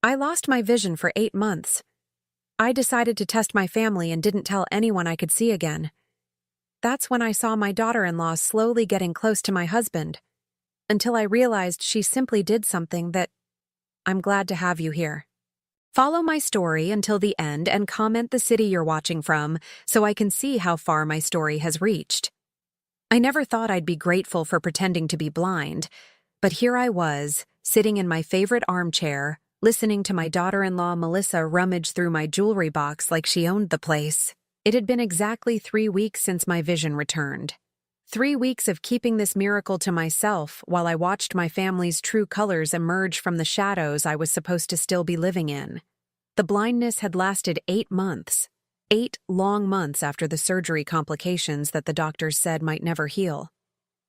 I lost my vision for 8 months. I decided to test my family and didn't tell anyone I could see again. That's when I saw my daughter-in-law slowly getting close to my husband, until I realized she simply did something that... I'm glad to have you here. Follow my story until the end and comment the city you're watching from so I can see how far my story has reached. I never thought I'd be grateful for pretending to be blind, but here I was, sitting in my favorite armchair, listening to my daughter-in-law Melissa rummage through my jewelry box like she owned the place. It had been exactly 3 weeks since my vision returned. 3 weeks of keeping this miracle to myself while I watched my family's true colors emerge from the shadows I was supposed to still be living in. The blindness had lasted 8 months. 8 long months after the surgery complications that the doctors said might never heal.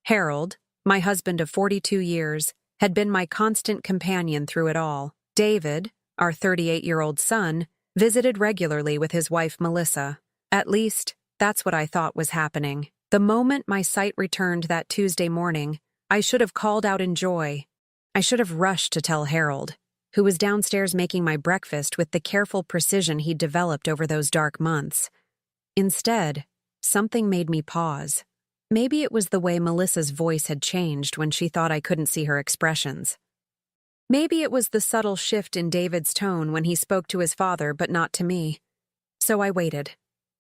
Harold, my husband of 42 years, had been my constant companion through it all. David, our 38-year-old son, visited regularly with his wife Melissa. At least, that's what I thought was happening. The moment my sight returned that Tuesday morning, I should have called out in joy. I should have rushed to tell Harold, who was downstairs making my breakfast with the careful precision he'd developed over those dark months. Instead, something made me pause. Maybe it was the way Melissa's voice had changed when she thought I couldn't see her expressions. Maybe it was the subtle shift in David's tone when he spoke to his father but not to me. So I waited.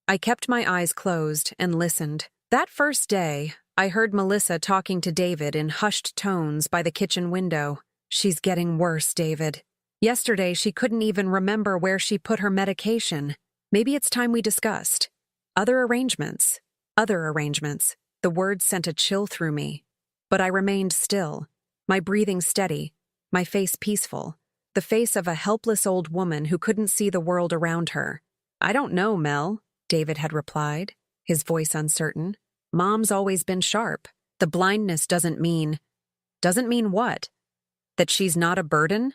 I kept my eyes closed and listened. That first day, I heard Melissa talking to David in hushed tones by the kitchen window. "She's getting worse, David. Yesterday she couldn't even remember where she put her medication. Maybe it's time we discussed. Other arrangements. The words sent a chill through me. But I remained still, my breathing steady, my face peaceful, the face of a helpless old woman who couldn't see the world around her. "I don't know, Mel," David had replied, his voice uncertain. "Mom's always been sharp. The blindness doesn't mean..." "Doesn't mean what? That she's not a burden?"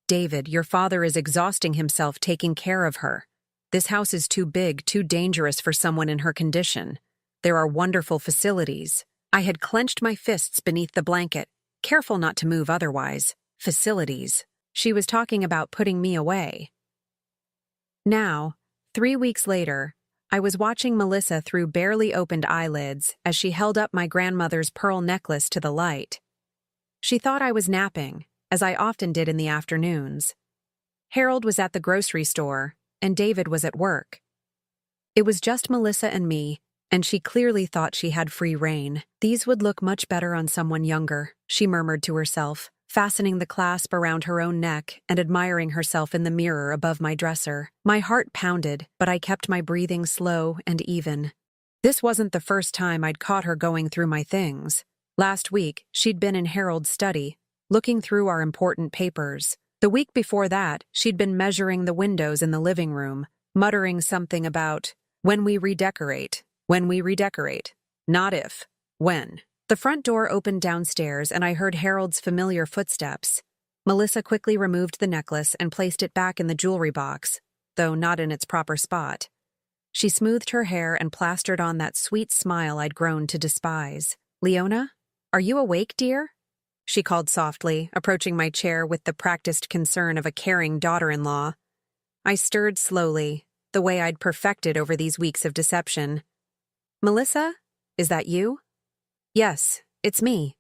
"David, your father is exhausting himself taking care of her. This house is too big, too dangerous for someone in her condition. There are wonderful facilities." I had clenched my fists beneath the blanket, careful not to move otherwise. Facilities. She was talking about putting me away. Now, 3 weeks later, I was watching Melissa through barely opened eyelids as she held up my grandmother's pearl necklace to the light. She thought I was napping, as I often did in the afternoons. Harold was at the grocery store, and David was at work. It was just Melissa and me, and she clearly thought she had free rein. "These would look much better on someone younger," she murmured to herself, fastening the clasp around her own neck and admiring herself in the mirror above my dresser. My heart pounded, but I kept my breathing slow and even. This wasn't the first time I'd caught her going through my things. Last week, she'd been in Harold's study, looking through our important papers. The week before that, she'd been measuring the windows in the living room, muttering something about, when we redecorate, not if, when. The front door opened downstairs and I heard Harold's familiar footsteps. Melissa quickly removed the necklace and placed it back in the jewelry box, though not in its proper spot. She smoothed her hair and plastered on that sweet smile I'd grown to despise. "Leona, are you awake, dear?" she called softly, approaching my chair with the practiced concern of a caring daughter-in-law. I stirred slowly, the way I'd perfected over these weeks of deception. "Melissa, is that you?" "Yes, it's me.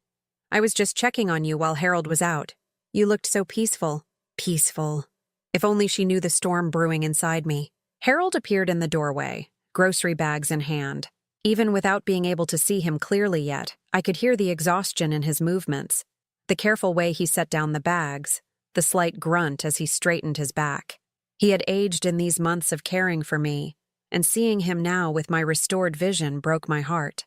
I was just checking on you while Harold was out. You looked so peaceful." Peaceful. If only she knew the storm brewing inside me. Harold appeared in the doorway, grocery bags in hand. Even without being able to see him clearly yet, I could hear the exhaustion in his movements, the careful way he set down the bags, the slight grunt as he straightened his back. He had aged in these months of caring for me, and seeing him now with my restored vision broke my heart.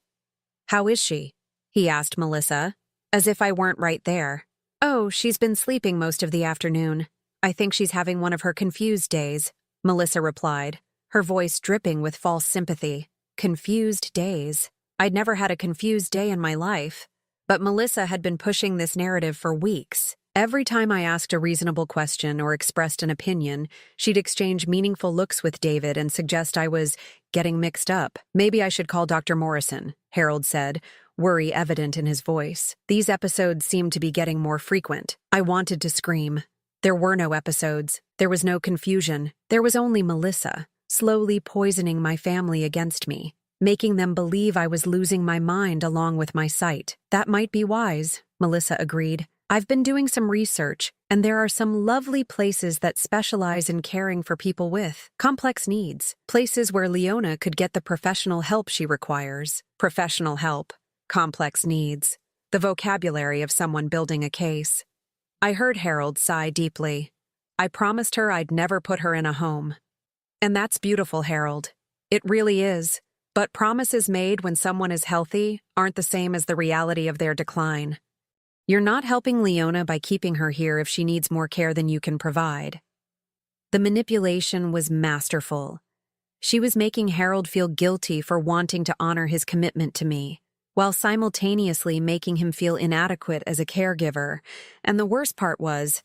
"How is she?" he asked Melissa, as if I weren't right there. "Oh, she's been sleeping most of the afternoon. I think she's having one of her confused days," Melissa replied, her voice dripping with false sympathy. Confused days. I'd never had a confused day in my life, but Melissa had been pushing this narrative for weeks. Every time I asked a reasonable question or expressed an opinion, she'd exchange meaningful looks with David and suggest I was getting mixed up. "Maybe I should call Dr. Morrison," Harold said, worry evident in his voice. These episodes seemed to be getting more frequent. I wanted to scream. There were no episodes. There was no confusion. There was only Melissa, slowly poisoning my family against me, making them believe I was losing my mind along with my sight. That might be wise, Melissa agreed. I've been doing some research, and there are some lovely places that specialize in caring for people with complex needs, places where Leona could get the professional help she requires. Professional help, complex needs, the vocabulary of someone building a case. I heard Harold sigh deeply. I promised her I'd never put her in a home. And that's beautiful, Harold. It really is. But promises made when someone is healthy aren't the same as the reality of their decline. You're not helping Leona by keeping her here if she needs more care than you can provide. The manipulation was masterful. She was making Harold feel guilty for wanting to honor his commitment to me, while simultaneously making him feel inadequate as a caregiver. And the worst part was,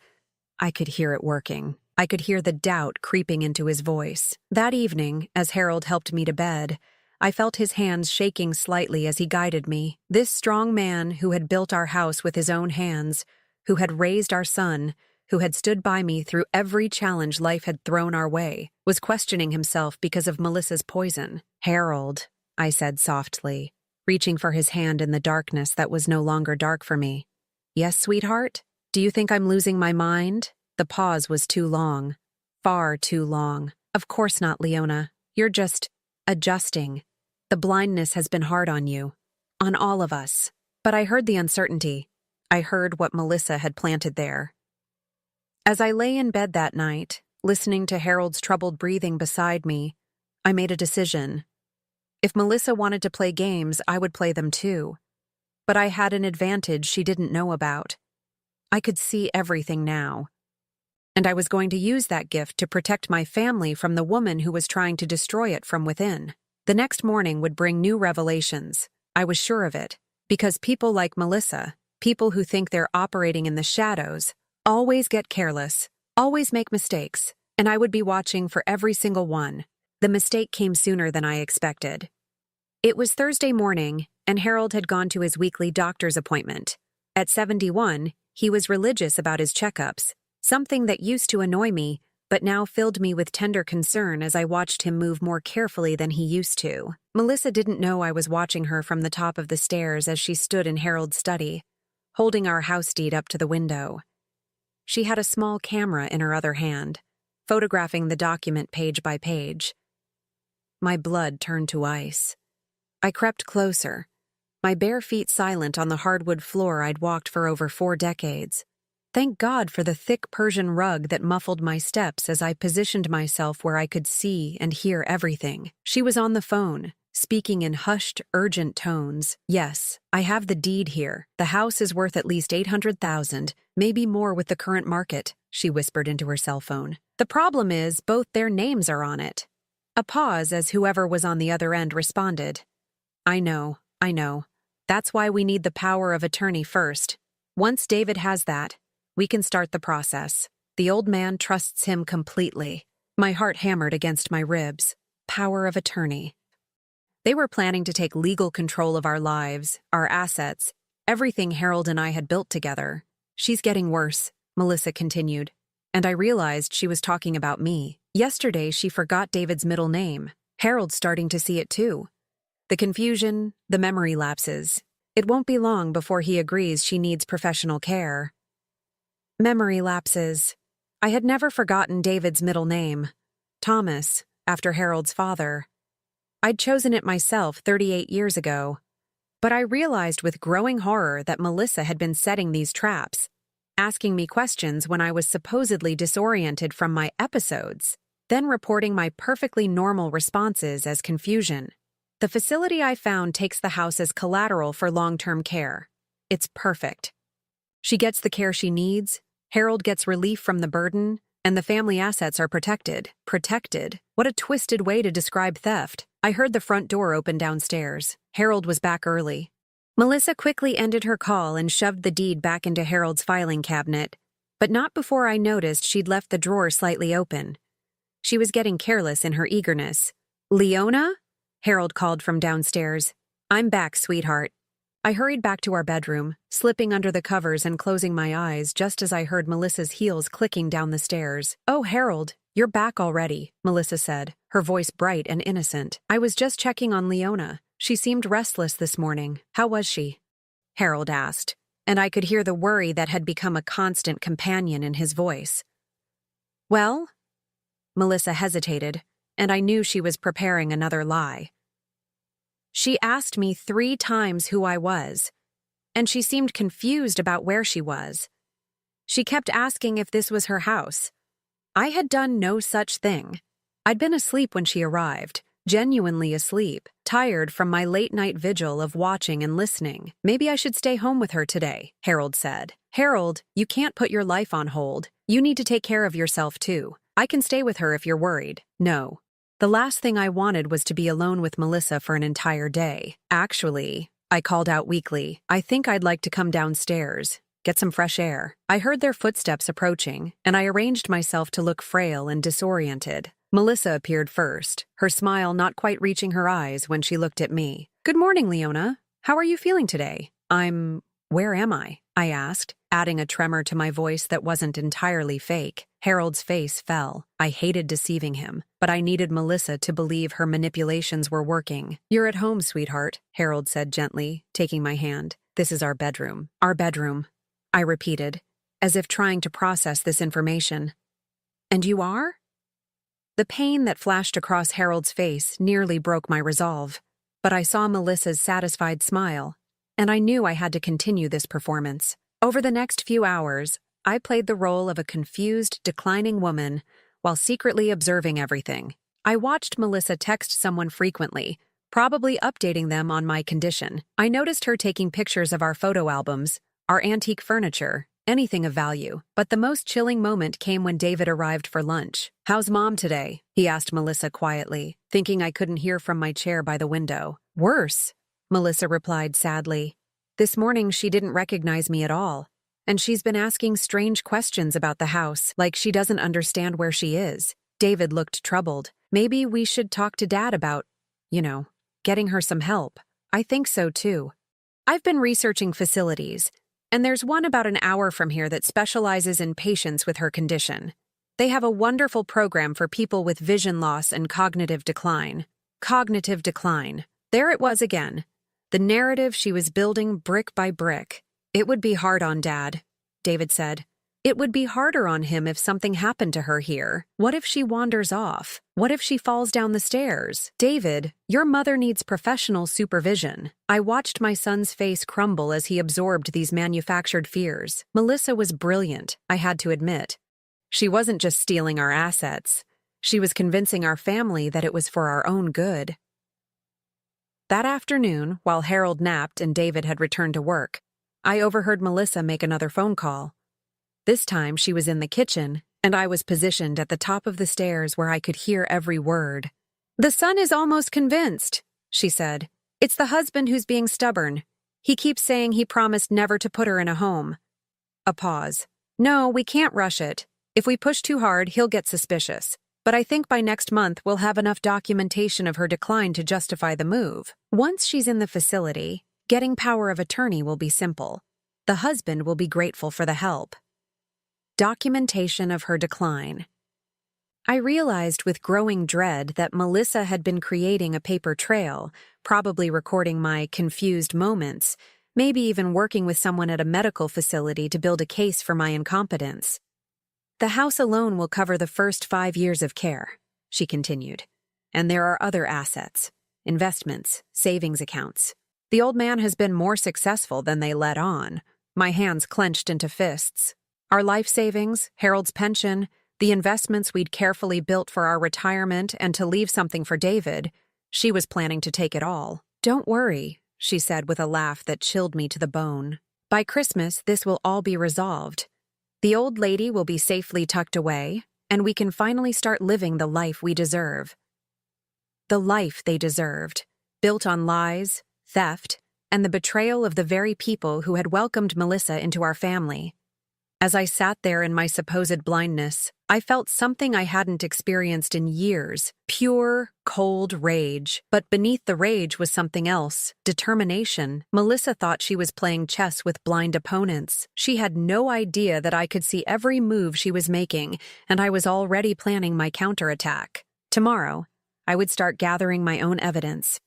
I could hear it working. I could hear the doubt creeping into his voice. That evening, as Harold helped me to bed, I felt his hands shaking slightly as he guided me. This strong man who had built our house with his own hands, who had raised our son, who had stood by me through every challenge life had thrown our way, was questioning himself because of Melissa's poison. Harold, I said softly, reaching for his hand in the darkness that was no longer dark for me. Yes, sweetheart? Do you think I'm losing my mind? The pause was too long. Far too long. Of course not, Leona. You're just adjusting. The blindness has been hard on you. On all of us. But I heard the uncertainty. I heard what Melissa had planted there. As I lay in bed that night, listening to Harold's troubled breathing beside me, I made a decision. If Melissa wanted to play games, I would play them too. But I had an advantage she didn't know about. I could see everything now. And I was going to use that gift to protect my family from the woman who was trying to destroy it from within. The next morning would bring new revelations. I was sure of it, because people like Melissa, people who think they're operating in the shadows, always get careless, always make mistakes, and I would be watching for every single one. The mistake came sooner than I expected. It was Thursday morning, and Harold had gone to his weekly doctor's appointment. At 71, he was religious about his checkups, something that used to annoy me, but now filled me with tender concern as I watched him move more carefully than he used to. Melissa didn't know I was watching her from the top of the stairs as she stood in Harold's study, holding our house deed up to the window. She had a small camera in her other hand, photographing the document page by page. My blood turned to ice. I crept closer, my bare feet silent on the hardwood floor I'd walked for over 4 decades. Thank God for the thick Persian rug that muffled my steps as I positioned myself where I could see and hear everything. She was on the phone, speaking in hushed, urgent tones. Yes, I have the deed here. The house is worth at least $800,000, maybe more with the current market, she whispered into her cell phone. The problem is both their names are on it. A pause as whoever was on the other end responded. I know. That's why we need the power of attorney first. Once David has that, we can start the process. The old man trusts him completely. My heart hammered against my ribs. Power of attorney. They were planning to take legal control of our lives, our assets, everything Harold and I had built together. She's getting worse, Melissa continued. And I realized she was talking about me. Yesterday, she forgot David's middle name. Harold's starting to see it too. The confusion, the memory lapses. It won't be long before he agrees she needs professional care. Memory lapses. I had never forgotten David's middle name, Thomas, after Harold's father. I'd chosen it myself 38 years ago. But I realized with growing horror that Melissa had been setting these traps, asking me questions when I was supposedly disoriented from my episodes, then reporting my perfectly normal responses as confusion. The facility I found takes the house as collateral for long-term care. It's perfect. She gets the care she needs, Harold gets relief from the burden, and the family assets are protected. Protected? What a twisted way to describe theft. I heard the front door open downstairs. Harold was back early. Melissa quickly ended her call and shoved the deed back into Harold's filing cabinet, but not before I noticed she'd left the drawer slightly open. She was getting careless in her eagerness. Leona? Harold called from downstairs. I'm back, sweetheart. I hurried back to our bedroom, slipping under the covers and closing my eyes just as I heard Melissa's heels clicking down the stairs. "Oh, Harold, you're back already," Melissa said, her voice bright and innocent. "I was just checking on Leona. She seemed restless this morning. How was she?" Harold asked, and I could hear the worry that had become a constant companion in his voice. "Well?" Melissa hesitated, and I knew she was preparing another lie. "She asked me 3 times who I was, and she seemed confused about where she was. She kept asking if this was her house. I had done no such thing. I'd been asleep when she arrived, genuinely asleep, tired from my late-night vigil of watching and listening. Maybe I should stay home with her today," Harold said. "Harold, you can't put your life on hold. You need to take care of yourself too. I can stay with her if you're worried." "No." The last thing I wanted was to be alone with Melissa for an entire day. "Actually," I called out weakly, "I think I'd like to come downstairs, get some fresh air." I heard their footsteps approaching, and I arranged myself to look frail and disoriented. Melissa appeared first, her smile not quite reaching her eyes when she looked at me. "Good morning, Leona. How are you feeling today?" Where am I?" I asked, adding a tremor to my voice that wasn't entirely fake. Harold's face fell. I hated deceiving him, but I needed Melissa to believe her manipulations were working. "You're at home, sweetheart," Harold said gently, taking my hand. "This is our bedroom." "Our bedroom," I repeated, as if trying to process this information. "And you are?" The pain that flashed across Harold's face nearly broke my resolve, but I saw Melissa's satisfied smile, and I knew I had to continue this performance. Over the next few hours, I played the role of a confused, declining woman while secretly observing everything. I watched Melissa text someone frequently, probably updating them on my condition. I noticed her taking pictures of our photo albums, our antique furniture, anything of value. But the most chilling moment came when David arrived for lunch. "How's Mom today?" he asked Melissa quietly, thinking I couldn't hear from my chair by the window. "Worse," Melissa replied sadly. "This morning she didn't recognize me at all, and she's been asking strange questions about the house, like she doesn't understand where she is." David looked troubled. "Maybe we should talk to Dad about, getting her some help." "I think so too. I've been researching facilities, and there's one about an hour from here that specializes in patients with her condition. They have a wonderful program for people with vision loss and cognitive decline." Cognitive decline. There it was again. The narrative she was building brick by brick. "It would be hard on Dad," David said. "It would be harder on him if something happened to her here. What if she wanders off? What if she falls down the stairs? David, your mother needs professional supervision." I watched my son's face crumble as he absorbed these manufactured fears. Melissa was brilliant, I had to admit. She wasn't just stealing our assets. She was convincing our family that it was for our own good. That afternoon, while Harold napped and David had returned to work, I overheard Melissa make another phone call. This time she was in the kitchen, and I was positioned at the top of the stairs where I could hear every word. "The son is almost convinced," she said. "It's the husband who's being stubborn. He keeps saying he promised never to put her in a home." A pause. "No, we can't rush it. If we push too hard, he'll get suspicious. But I think by next month we'll have enough documentation of her decline to justify the move. Once she's in the facility, getting power of attorney will be simple. The husband will be grateful for the help." Documentation of her decline. I realized with growing dread that Melissa had been creating a paper trail, probably recording my confused moments, maybe even working with someone at a medical facility to build a case for my incompetence. "The house alone will cover the first 5 years of care," she continued. "And there are other assets, investments, savings accounts. The old man has been more successful than they let on." My hands clenched into fists. Our life savings, Harold's pension, the investments we'd carefully built for our retirement and to leave something for David, she was planning to take it all. "Don't worry," she said with a laugh that chilled me to the bone. "By Christmas, this will all be resolved. The old lady will be safely tucked away, and we can finally start living the life we deserve." The life they deserved, built on lies, theft, and the betrayal of the very people who had welcomed Melissa into our family. As I sat there in my supposed blindness, I felt something I hadn't experienced in years, pure, cold rage. But beneath the rage was something else, determination. Melissa thought she was playing chess with blind opponents. She had no idea that I could see every move she was making, and I was already planning my counterattack. Tomorrow, I would start gathering my own evidence.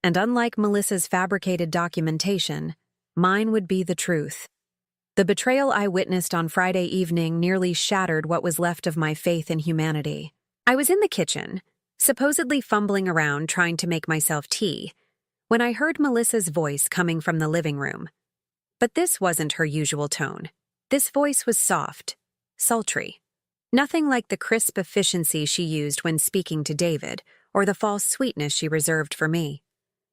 And unlike Melissa's fabricated documentation, mine would be the truth. The betrayal I witnessed on Friday evening nearly shattered what was left of my faith in humanity. I was in the kitchen, supposedly fumbling around trying to make myself tea, when I heard Melissa's voice coming from the living room. But this wasn't her usual tone. This voice was soft, sultry. Nothing like the crisp efficiency she used when speaking to David, or the false sweetness she reserved for me.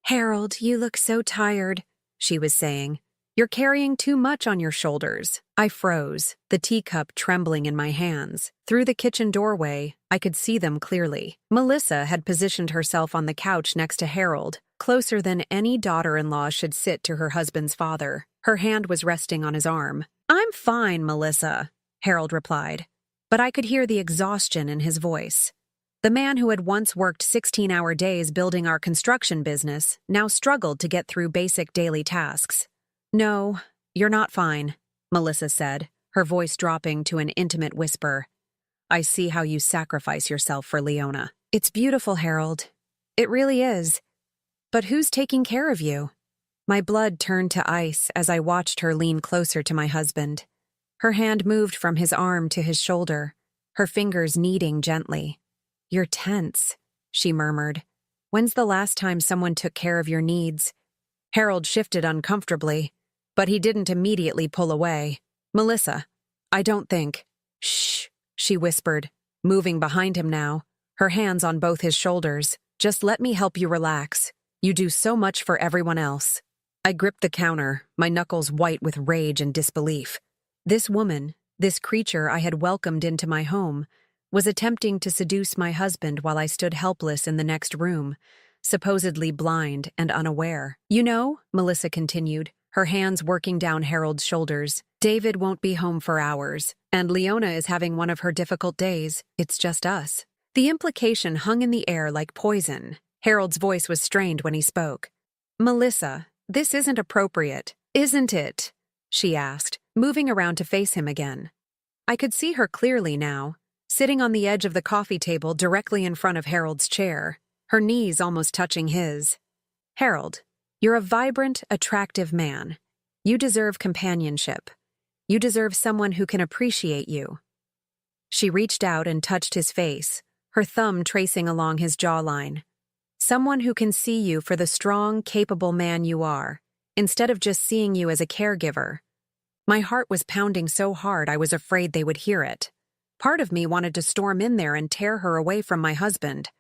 "Harold, you look so tired," she was saying. "You're carrying too much on your shoulders." I froze, the teacup trembling in my hands. Through the kitchen doorway, I could see them clearly. Melissa had positioned herself on the couch next to Harold, closer than any daughter-in-law should sit to her husband's father. Her hand was resting on his arm. "I'm fine, Melissa," Harold replied, but I could hear the exhaustion in his voice. The man who had once worked 16-hour days building our construction business now struggled to get through basic daily tasks. "No, you're not fine," Melissa said, her voice dropping to an intimate whisper. "I see how you sacrifice yourself for Leona." "It's beautiful, Harold. It really is. But who's taking care of you?" My blood turned to ice as I watched her lean closer to my husband. Her hand moved from his arm to his shoulder, her fingers kneading gently. "You're tense," she murmured. "When's the last time someone took care of your needs?" Harold shifted uncomfortably, but he didn't immediately pull away. "Melissa, I don't think." "Shh," she whispered, moving behind him now, her hands on both his shoulders. "Just let me help you relax. You do so much for everyone else." I gripped the counter, my knuckles white with rage and disbelief. This woman, this creature I had welcomed into my home, was attempting to seduce my husband while I stood helpless in the next room, supposedly blind and unaware. "You know," Melissa continued, her hands working down Harold's shoulders, "David won't be home for hours, and Leona is having one of her difficult days. It's just us." The implication hung in the air like poison. Harold's voice was strained when he spoke. "Melissa, this isn't appropriate, isn't it?" she asked, moving around to face him again. I could see her clearly now, sitting on the edge of the coffee table directly in front of Harold's chair, her knees almost touching his. "Harold, you're a vibrant, attractive man. You deserve companionship. You deserve someone who can appreciate you." She reached out and touched his face, her thumb tracing along his jawline. "Someone who can see you for the strong, capable man you are, instead of just seeing you as a caregiver." My heart was pounding so hard I was afraid they would hear it. Part of me wanted to storm in there and tear her away from my husband,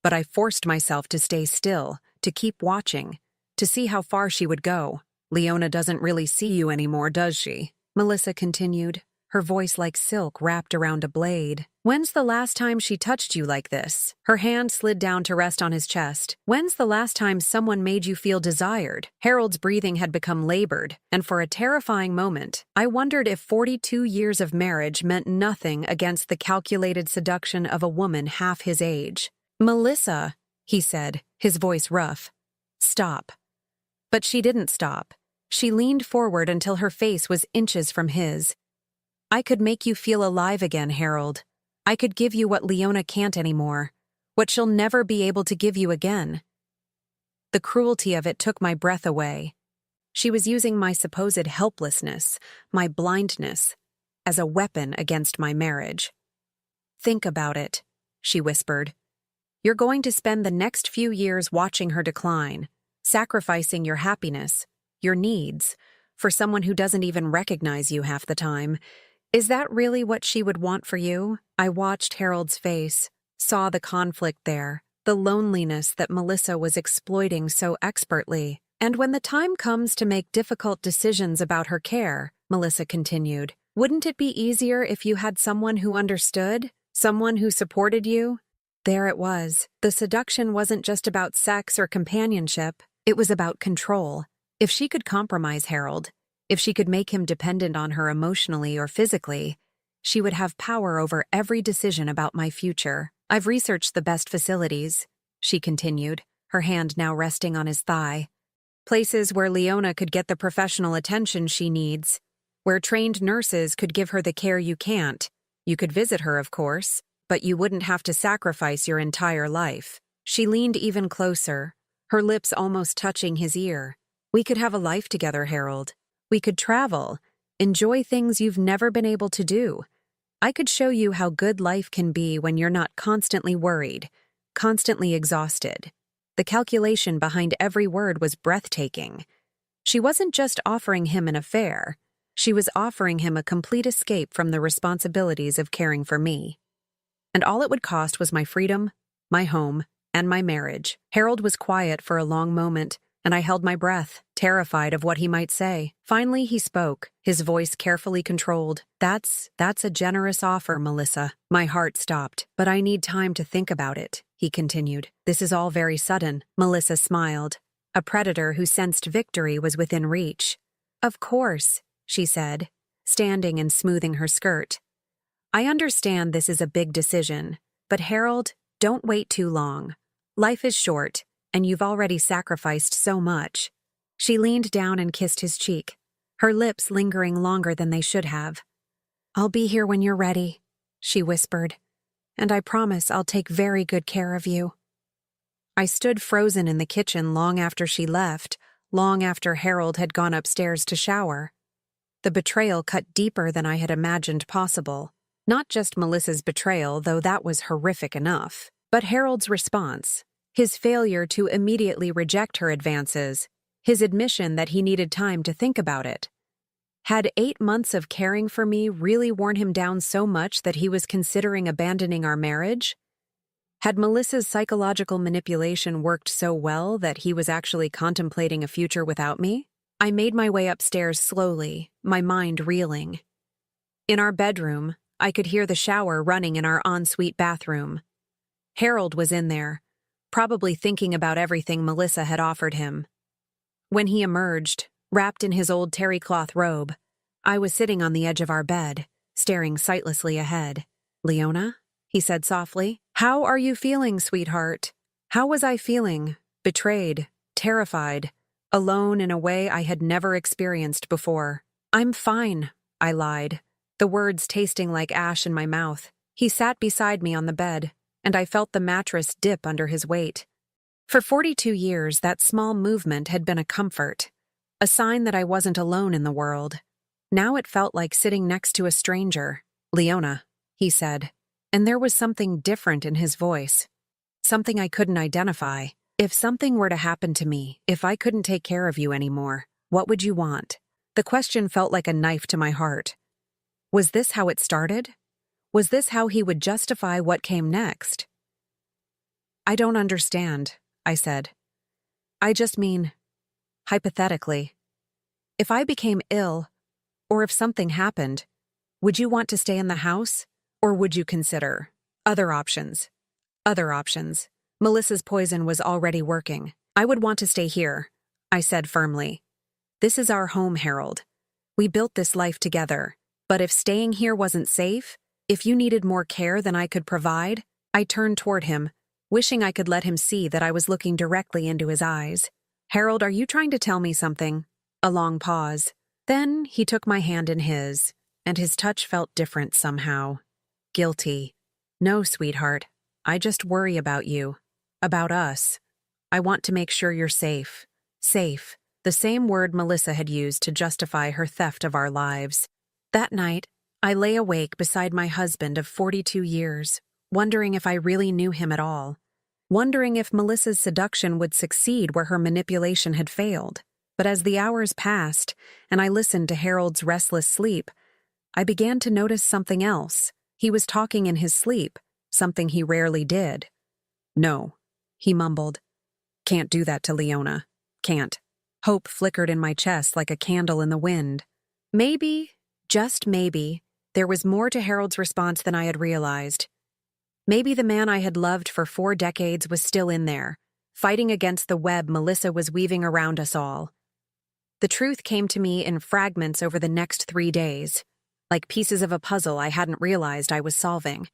but I forced myself to stay still, to keep watching, to see how far she would go. "Leona doesn't really see you anymore, does she?" Melissa continued, her voice like silk wrapped around a blade. "When's the last time she touched you like this?" Her hand slid down to rest on his chest. "When's the last time someone made you feel desired?" Harold's breathing had become labored, and for a terrifying moment, I wondered if 42 years of marriage meant nothing against the calculated seduction of a woman half his age. "Melissa," he said, his voice rough. "Stop." But she didn't stop. She leaned forward until her face was inches from his. "I could make you feel alive again, Harold. I could give you what Leona can't anymore, what she'll never be able to give you again." The cruelty of it took my breath away. She was using my supposed helplessness, my blindness, as a weapon against my marriage. "Think about it," she whispered. "You're going to spend the next few years watching her decline, sacrificing your happiness, your needs, for someone who doesn't even recognize you half the time. Is that really what she would want for you?" I watched Harold's face, saw the conflict there, the loneliness that Melissa was exploiting so expertly. "And when the time comes to make difficult decisions about her care," Melissa continued, "wouldn't it be easier if you had someone who understood, someone who supported you?" There it was. The seduction wasn't just about sex or companionship, it was about control. If she could compromise Harold, If she could make him dependent on her emotionally or physically, she would have power over every decision about my future. I've researched the best facilities, she continued, her hand now resting on his thigh. Places where Leona could get the professional attention she needs, where trained nurses could give her the care you can't. You could visit her, of course, but you wouldn't have to sacrifice your entire life. She leaned even closer, her lips almost touching his ear. We could have a life together, Harold. We could travel, enjoy things you've never been able to do. I could show you how good life can be when you're not constantly worried, constantly exhausted. The calculation behind every word was breathtaking. She wasn't just offering him an affair. She was offering him a complete escape from the responsibilities of caring for me. And all it would cost was my freedom, my home, and my marriage. Harold was quiet for a long moment, and I held my breath, terrified of what he might say. Finally, he spoke, his voice carefully controlled. That's a generous offer, Melissa. My heart stopped. But I need time to think about it, he continued. This is all very sudden. Melissa smiled. A predator who sensed victory was within reach. Of course, she said, standing and smoothing her skirt. I understand this is a big decision, but Harold, don't wait too long. Life is short, and you've already sacrificed so much. She leaned down and kissed his cheek, her lips lingering longer than they should have. I'll be here when you're ready, she whispered, and I promise I'll take very good care of you. I stood frozen in the kitchen long after she left, long after Harold had gone upstairs to shower. The betrayal cut deeper than I had imagined possible. Not just Melissa's betrayal, though that was horrific enough, but Harold's response. His failure to immediately reject her advances, his admission that he needed time to think about it. Had 8 months of caring for me really worn him down so much that he was considering abandoning our marriage? Had Melissa's psychological manipulation worked so well that he was actually contemplating a future without me? I made my way upstairs slowly, my mind reeling. In our bedroom, I could hear the shower running in our ensuite bathroom. Harold was in there, probably thinking about everything Melissa had offered him. When he emerged, wrapped in his old terry-cloth robe, I was sitting on the edge of our bed, staring sightlessly ahead. Leona, he said softly, how are you feeling, sweetheart? How was I feeling? Betrayed, terrified, alone in a way I had never experienced before. I'm fine, I lied, the words tasting like ash in my mouth. He sat beside me on the bed, and I felt the mattress dip under his weight. For 42 years, that small movement had been a comfort, a sign that I wasn't alone in the world. Now it felt like sitting next to a stranger. Leona, he said, and there was something different in his voice, something I couldn't identify. If something were to happen to me, if I couldn't take care of you anymore, what would you want? The question felt like a knife to my heart. Was this how it started? Was this how he would justify what came next? I don't understand, I said. I just mean, hypothetically, if I became ill, or if something happened, would you want to stay in the house, or would you consider other options? Other options. Melissa's poison was already working. I would want to stay here, I said firmly. This is our home, Harold. We built this life together, but if staying here wasn't safe, if you needed more care than I could provide, I turned toward him, wishing I could let him see that I was looking directly into his eyes. Harold, are you trying to tell me something? A long pause. Then he took my hand in his, and his touch felt different somehow. Guilty. No, sweetheart. I just worry about you. About us. I want to make sure you're safe. Safe. The same word Melissa had used to justify her theft of our lives. That night, I lay awake beside my husband of 42 years, wondering if I really knew him at all, wondering if Melissa's seduction would succeed where her manipulation had failed. But as the hours passed, and I listened to Harold's restless sleep, I began to notice something else. He was talking in his sleep, something he rarely did. No, he mumbled. Can't do that to Leona. Can't. Hope flickered in my chest like a candle in the wind. Maybe, just maybe, there was more to Harold's response than I had realized. Maybe the man I had loved for 4 decades was still in there, fighting against the web Melissa was weaving around us all. The truth came to me in fragments over the next 3 days, like pieces of a puzzle I hadn't realized I was solving.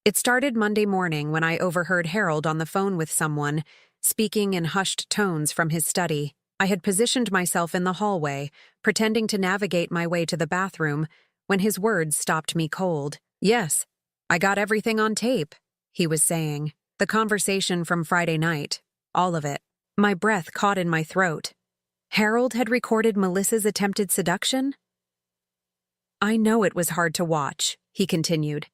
It started Monday morning when I overheard Harold on the phone with someone, speaking in hushed tones from his study. I had positioned myself in the hallway, pretending to navigate my way to the bathroom, when his words stopped me cold. "Yes, I got everything on tape," he was saying. The conversation from Friday night, all of it. My breath caught in my throat. Harold had recorded Melissa's attempted seduction? "I know it was hard to watch," he continued,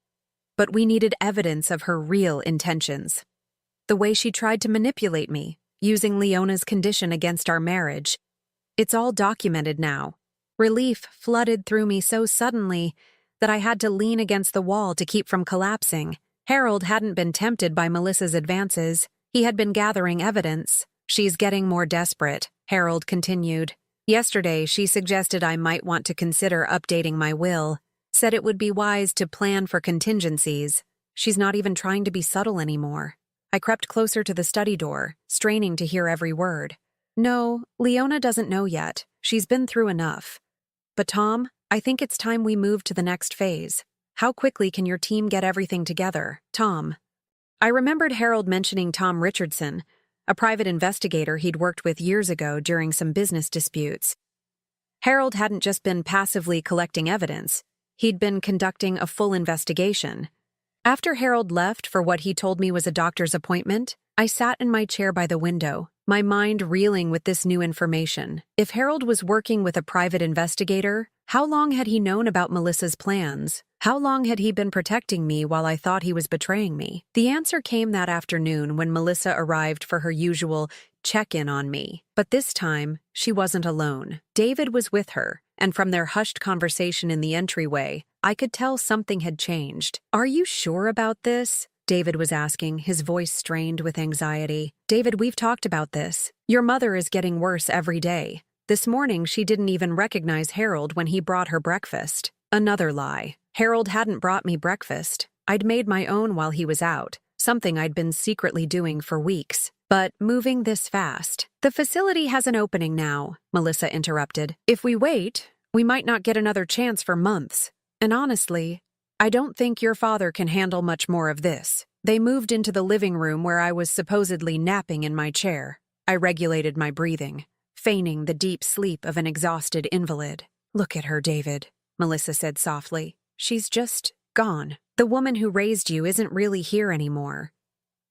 "but we needed evidence of her real intentions. The way she tried to manipulate me, using Leona's condition against our marriage. It's all documented now." Relief flooded through me so suddenly that I had to lean against the wall to keep from collapsing. Harold hadn't been tempted by Melissa's advances. He had been gathering evidence. "She's getting more desperate," Harold continued. "Yesterday, she suggested I might want to consider updating my will, said it would be wise to plan for contingencies. She's not even trying to be subtle anymore." I crept closer to the study door, straining to hear every word. "No, Leona doesn't know yet. She's been through enough. But Tom, I think it's time we move to the next phase. How quickly can your team get everything together, Tom?" I remembered Harold mentioning Tom Richardson, a private investigator he'd worked with years ago during some business disputes. Harold hadn't just been passively collecting evidence, he'd been conducting a full investigation. After Harold left for what he told me was a doctor's appointment, I sat in my chair by the window, my mind reeling with this new information. If Harold was working with a private investigator, how long had he known about Melissa's plans? How long had he been protecting me while I thought he was betraying me? The answer came that afternoon when Melissa arrived for her usual check-in on me. But this time, she wasn't alone. David was with her, and from their hushed conversation in the entryway, I could tell something had changed. "Are you sure about this?" David was asking, his voice strained with anxiety. "David, we've talked about this. Your mother is getting worse every day. This morning, she didn't even recognize Harold when he brought her breakfast." Another lie. Harold hadn't brought me breakfast. I'd made my own while he was out, something I'd been secretly doing for weeks. But moving this fast. "The facility has an opening now," Melissa interrupted. "If we wait, we might not get another chance for months. And honestly, I don't think your father can handle much more of this." They moved into the living room where I was supposedly napping in my chair. I regulated my breathing, feigning the deep sleep of an exhausted invalid. "Look at her, David," Melissa said softly. "She's just gone. The woman who raised you isn't really here anymore."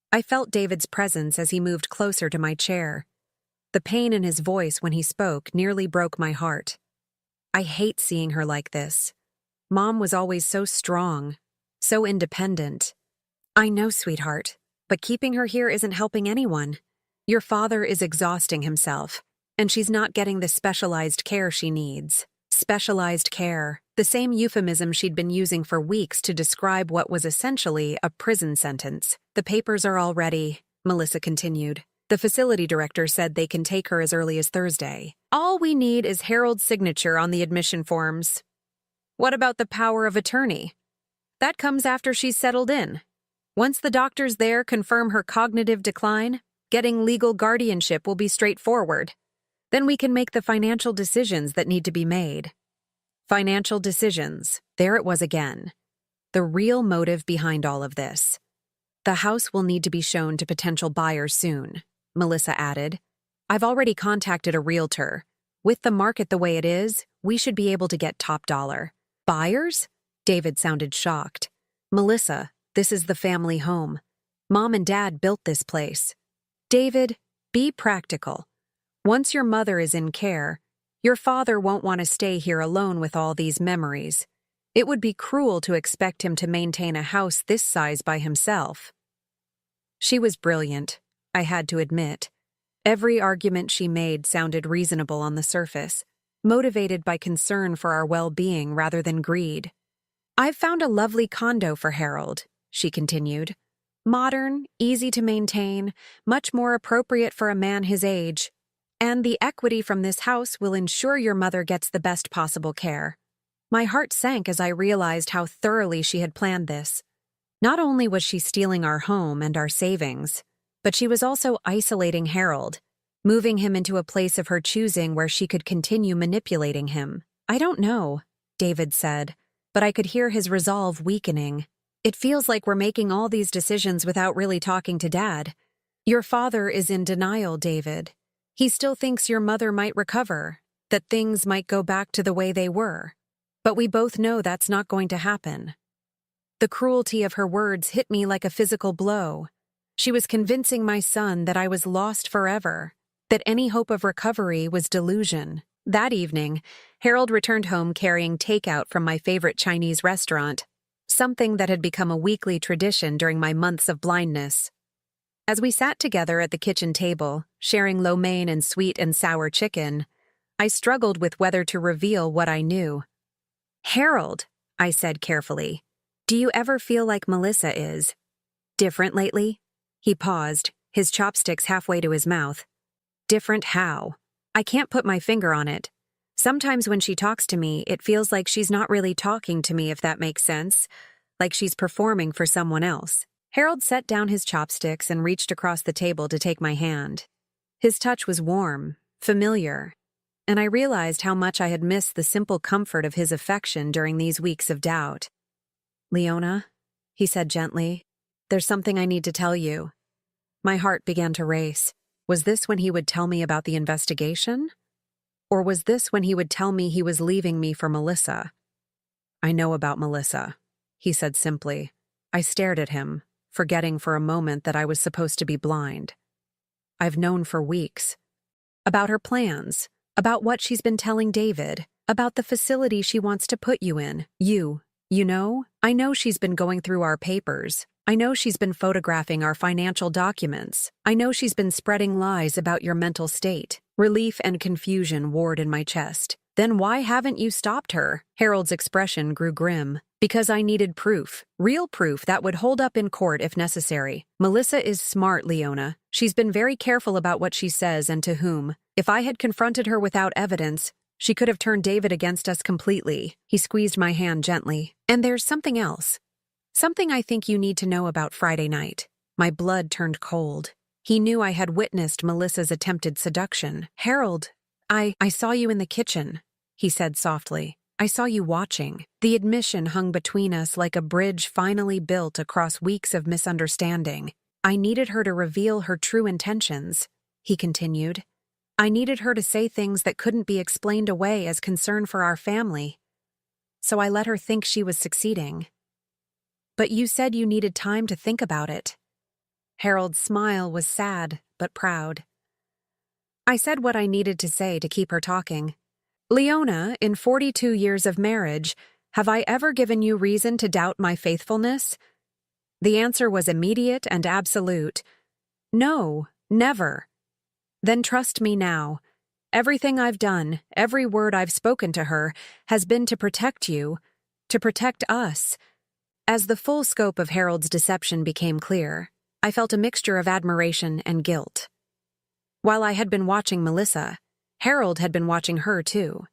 I felt David's presence as he moved closer to my chair. The pain in his voice when he spoke nearly broke my heart. "I hate seeing her like this. Mom was always so strong, so independent." "I know, sweetheart, but keeping her here isn't helping anyone. Your father is exhausting himself, and she's not getting the specialized care she needs." Specialized care, the same euphemism she'd been using for weeks to describe what was essentially a prison sentence. "The papers are all ready," Melissa continued. "The facility director said they can take her as early as Thursday. All we need is Harold's signature on the admission forms." "What about the power of attorney?" "That comes after she's settled in. Once the doctors there confirm her cognitive decline, getting legal guardianship will be straightforward. Then we can make the financial decisions that need to be made." Financial decisions. There it was again. The real motive behind all of this. "The house will need to be shown to potential buyers soon," Melissa added. "I've already contacted a realtor. With the market the way it is, we should be able to get top dollar." "Buyers?" David sounded shocked. "Melissa, this is the family home. Mom and Dad built this place." "David, be practical. Once your mother is in care, your father won't want to stay here alone with all these memories. It would be cruel to expect him to maintain a house this size by himself." She was brilliant, I had to admit. Every argument she made sounded reasonable on the surface, motivated by concern for our well-being rather than greed. "I've found a lovely condo for Harold," she continued. "Modern, easy to maintain, much more appropriate for a man his age. And the equity from this house will ensure your mother gets the best possible care." My heart sank as I realized how thoroughly she had planned this. Not only was she stealing our home and our savings, but she was also isolating Harold, moving him into a place of her choosing where she could continue manipulating him. "I don't know," David said, but I could hear his resolve weakening. "It feels like we're making all these decisions without really talking to Dad. Your father is in denial, David. He still thinks your mother might recover, that things might go back to the way they were. But we both know that's not going to happen." The cruelty of her words hit me like a physical blow. She was convincing my son that I was lost forever, that any hope of recovery was delusion. That evening, Harold returned home carrying takeout from my favorite Chinese restaurant, something that had become a weekly tradition during my months of blindness. As we sat together at the kitchen table, sharing lo mein and sweet and sour chicken, I struggled with whether to reveal what I knew. "Harold," I said carefully, "do you ever feel like Melissa is different lately?" He paused, his chopsticks halfway to his mouth. "Different how? I can't put my finger on it. Sometimes when she talks to me, it feels like she's not really talking to me, if that makes sense, like she's performing for someone else." Harold set down his chopsticks and reached across the table to take my hand. His touch was warm, familiar, and I realized how much I had missed the simple comfort of his affection during these weeks of doubt. "Leona," he said gently, "there's something I need to tell you." My heart began to race. Was this when he would tell me about the investigation? Or was this when he would tell me he was leaving me for Melissa? "I know about Melissa," he said simply. I stared at him, forgetting for a moment that I was supposed to be blind. "I've known for weeks. About her plans, about what she's been telling David, about the facility she wants to put you in. You know? I know she's been going through our papers. I know she's been photographing our financial documents. I know she's been spreading lies about your mental state." Relief and confusion warred in my chest. "Then why haven't you stopped her?" Harold's expression grew grim. "Because I needed proof. Real proof that would hold up in court if necessary. Melissa is smart, Leona. She's been very careful about what she says and to whom. If I had confronted her without evidence, she could have turned David against us completely." He squeezed my hand gently. "And there's something else. Something I think you need to know about Friday night." My blood turned cold. He knew I had witnessed Melissa's attempted seduction. "Harold, I saw you in the kitchen," he said softly. "I saw you watching." The admission hung between us like a bridge finally built across weeks of misunderstanding. "I needed her to reveal her true intentions," he continued. "I needed her to say things that couldn't be explained away as concern for our family. So I let her think she was succeeding. But you said you needed time to think about it." Harold's smile was sad but proud. I said what I needed to say to keep her talking. "Leona, in 42 years of marriage, have I ever given you reason to doubt my faithfulness?" The answer was immediate and absolute. "No, never." "Then trust me now. Everything I've done, every word I've spoken to her, has been to protect you, to protect us." As the full scope of Harold's deception became clear, I felt a mixture of admiration and guilt. While I had been watching Melissa, Harold had been watching her too.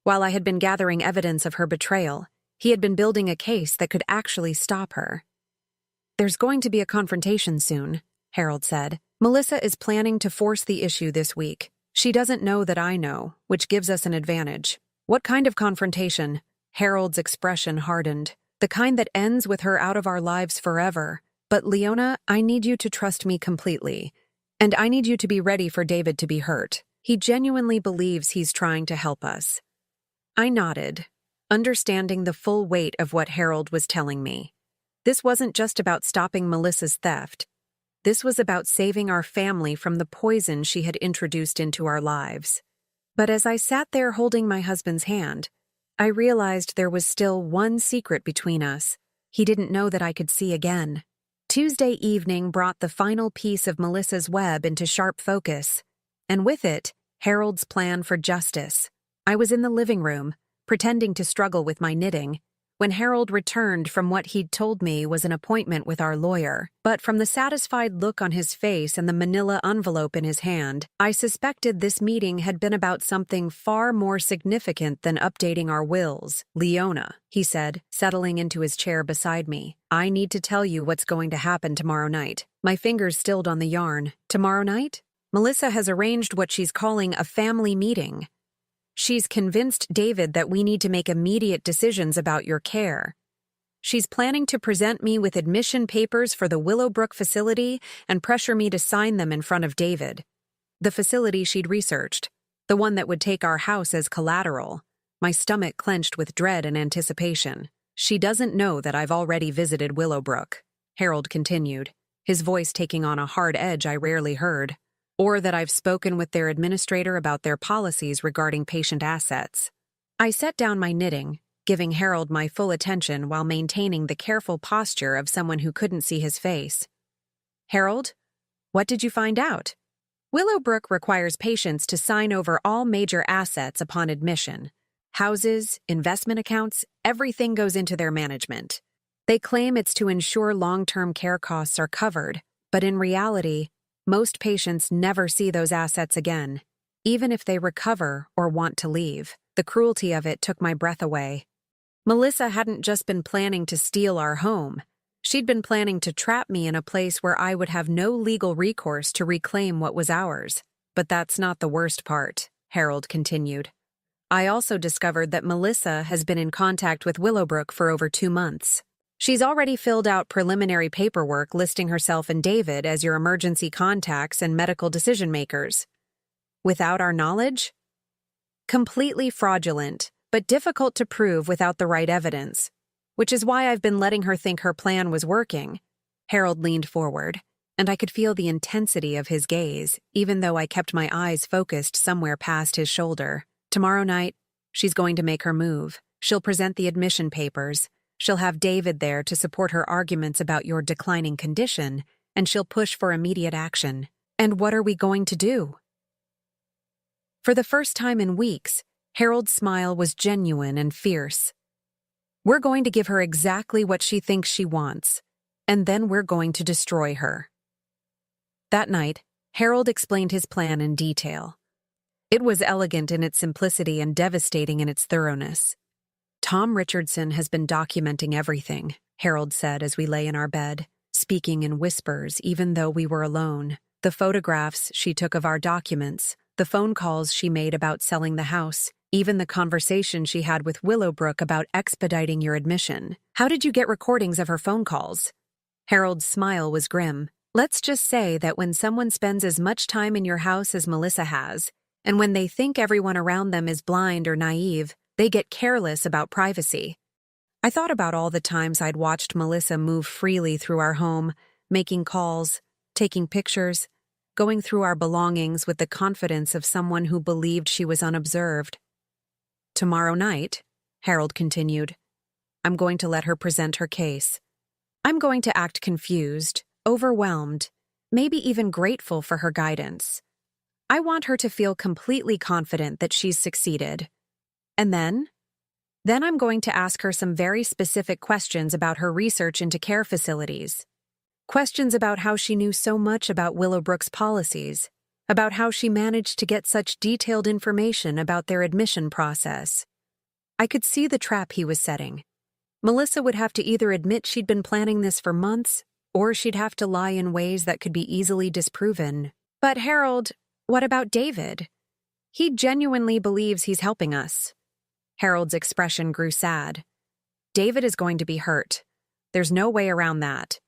While I had been gathering evidence of her betrayal, he had been building a case that could actually stop her. "There's going to be a confrontation soon," Harold said. "Melissa is planning to force the issue this week. She doesn't know that I know, which gives us an advantage." "What kind of confrontation?" Harold's expression hardened. "The kind that ends with her out of our lives forever. But Leona, I need you to trust me completely. And I need you to be ready for David to be hurt. He genuinely believes he's trying to help us." I nodded, understanding the full weight of what Harold was telling me. This wasn't just about stopping Melissa's theft. This was about saving our family from the poison she had introduced into our lives. But as I sat there holding my husband's hand, I realized there was still one secret between us. He didn't know that I could see again. Tuesday evening brought the final piece of Melissa's web into sharp focus, and with it, Harold's plan for justice. I was in the living room, pretending to struggle with my knitting, when Harold returned from what he'd told me was an appointment with our lawyer. But from the satisfied look on his face and the manila envelope in his hand, I suspected this meeting had been about something far more significant than updating our wills. "Leona," he said, settling into his chair beside me, "I need to tell you what's going to happen tomorrow night." My fingers stilled on the yarn. "Tomorrow night?" Melissa has arranged what she's calling a family meeting. She's convinced David that we need to make immediate decisions about your care. She's planning to present me with admission papers for the Willowbrook facility and pressure me to sign them in front of David. The facility she'd researched, the one that would take our house as collateral. My stomach clenched with dread and anticipation. She doesn't know that I've already visited Willowbrook, Harold continued, his voice taking on a hard edge I rarely heard, or that I've spoken with their administrator about their policies regarding patient assets. I set down my knitting, giving Harold my full attention while maintaining the careful posture of someone who couldn't see his face. Harold, what did you find out? Willowbrook requires patients to sign over all major assets upon admission. Houses, investment accounts, everything goes into their management. They claim it's to ensure long-term care costs are covered, but in reality, most patients never see those assets again, even if they recover or want to leave. The cruelty of it took my breath away. Melissa hadn't just been planning to steal our home. She'd been planning to trap me in a place where I would have no legal recourse to reclaim what was ours. But that's not the worst part, Harold continued. I also discovered that Melissa has been in contact with Willowbrook for over 2 months. She's already filled out preliminary paperwork listing herself and David as your emergency contacts and medical decision-makers. Without our knowledge? Completely fraudulent, but difficult to prove without the right evidence, which is why I've been letting her think her plan was working. Harold leaned forward, and I could feel the intensity of his gaze, even though I kept my eyes focused somewhere past his shoulder. Tomorrow night, she's going to make her move. She'll present the admission papers. She'll have David there to support her arguments about your declining condition, and she'll push for immediate action. And what are we going to do? For the first time in weeks, Harold's smile was genuine and fierce. We're going to give her exactly what she thinks she wants, and then we're going to destroy her. That night, Harold explained his plan in detail. It was elegant in its simplicity and devastating in its thoroughness. Tom Richardson has been documenting everything, Harold said as we lay in our bed, speaking in whispers even though we were alone. The photographs she took of our documents, the phone calls she made about selling the house, even the conversation she had with Willowbrook about expediting your admission. How did you get recordings of her phone calls? Harold's smile was grim. Let's just say that when someone spends as much time in your house as Melissa has, and when they think everyone around them is blind or naive, they get careless about privacy. I thought about all the times I'd watched Melissa move freely through our home, making calls, taking pictures, going through our belongings with the confidence of someone who believed she was unobserved. Tomorrow night, Harold continued, I'm going to let her present her case. I'm going to act confused, overwhelmed, maybe even grateful for her guidance. I want her to feel completely confident that she's succeeded. And then I'm going to ask her some very specific questions about her research into care facilities. Questions about how she knew so much about Willowbrook's policies, about how she managed to get such detailed information about their admission process. I could see the trap he was setting. Melissa would have to either admit she'd been planning this for months, or she'd have to lie in ways that could be easily disproven. But Harold, what about David? He genuinely believes he's helping us. Harold's expression grew sad. David is going to be hurt. There's no way around that.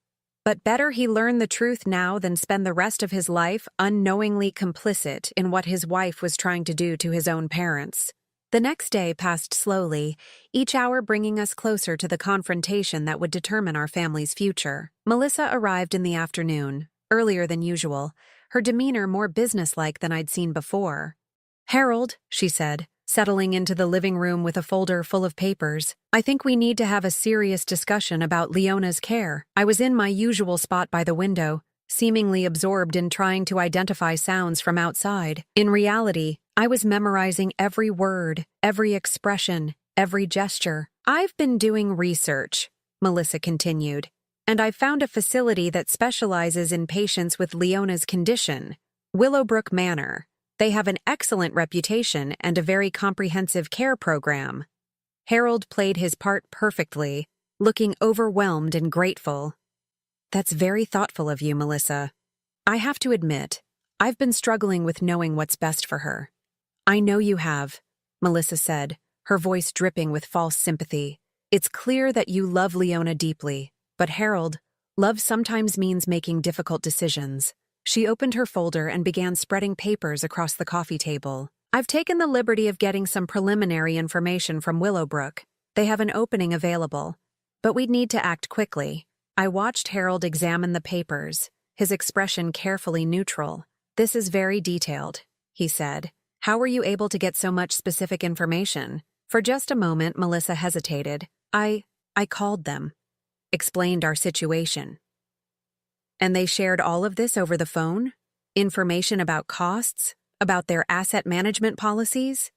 But better he learn the truth now than spend the rest of his life unknowingly complicit in what his wife was trying to do to his own parents. The next day passed slowly, each hour bringing us closer to the confrontation that would determine our family's future. Melissa arrived in the afternoon, earlier than usual, her demeanor more businesslike than I'd seen before. Harold, she said, settling into the living room with a folder full of papers, I think we need to have a serious discussion about Leona's care. I was in my usual spot by the window, seemingly absorbed in trying to identify sounds from outside. In reality, I was memorizing every word, every expression, every gesture. I've been doing research, Melissa continued, and I've found a facility that specializes in patients with Leona's condition, Willowbrook Manor. They have an excellent reputation and a very comprehensive care program. Harold played his part perfectly, looking overwhelmed and grateful. That's very thoughtful of you, Melissa. I have to admit, I've been struggling with knowing what's best for her. I know you have, Melissa said, her voice dripping with false sympathy. It's clear that you love Leona deeply, but Harold, love sometimes means making difficult decisions. She opened her folder and began spreading papers across the coffee table. I've taken the liberty of getting some preliminary information from Willowbrook. They have an opening available, but we'd need to act quickly. I watched Harold examine the papers, his expression carefully neutral. This is very detailed, he said. How were you able to get so much specific information? For just a moment, Melissa hesitated. I called them, explained our situation. And they shared all of this over the phone? Information about costs? About their asset management policies?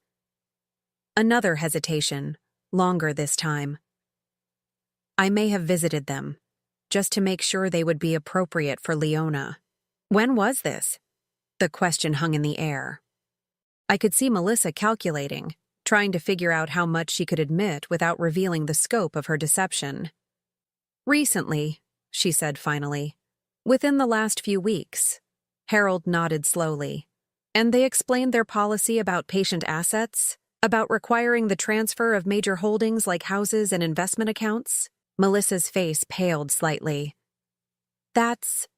Another hesitation, longer this time. I may have visited them, just to make sure they would be appropriate for Leona. When was this? The question hung in the air. I could see Melissa calculating, trying to figure out how much she could admit without revealing the scope of her deception. Recently, she said finally. Within the last few weeks. Harold nodded slowly. And they explained their policy about patient assets? About requiring the transfer of major holdings like houses and investment accounts? Melissa's face paled slightly. That's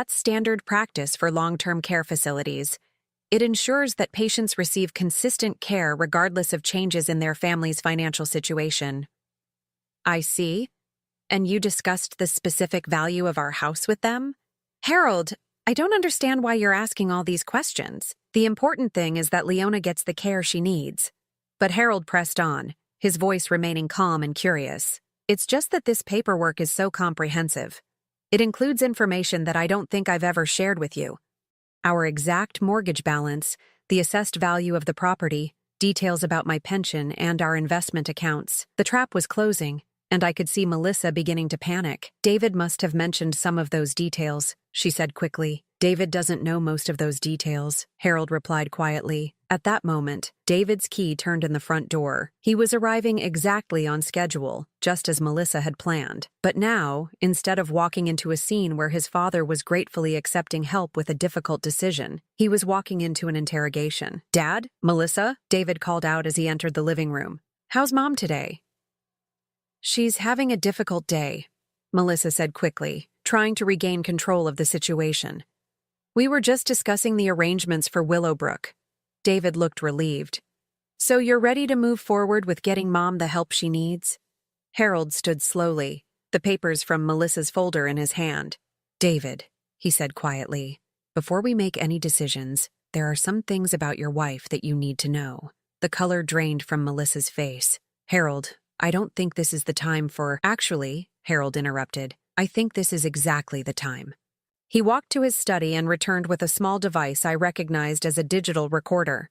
standard practice for long-term care facilities. It ensures that patients receive consistent care regardless of changes in their family's financial situation. I see. And you discussed the specific value of our house with them? Harold, I don't understand why you're asking all these questions. The important thing is that Leona gets the care she needs. But Harold pressed on, his voice remaining calm and curious. It's just that this paperwork is so comprehensive. It includes information that I don't think I've ever shared with you. Our exact mortgage balance, the assessed value of the property, details about my pension and our investment accounts. The trap was closing, and I could see Melissa beginning to panic. David must have mentioned some of those details, she said quickly. David doesn't know most of those details, Harold replied quietly. At that moment, David's key turned in the front door. He was arriving exactly on schedule, just as Melissa had planned. But now, instead of walking into a scene where his father was gratefully accepting help with a difficult decision, he was walking into an interrogation. Dad? Melissa? David called out as he entered the living room. How's Mom today? She's having a difficult day, Melissa said quickly, trying to regain control of the situation. We were just discussing the arrangements for Willowbrook. David looked relieved. So you're ready to move forward with getting Mom the help she needs? Harold stood slowly, the papers from Melissa's folder in his hand. David, he said quietly, before we make any decisions, there are some things about your wife that you need to know. The color drained from Melissa's face. Harold, I don't think this is the time for— Actually, Harold interrupted, I think this is exactly the time. He walked to his study and returned with a small device I recognized as a digital recorder.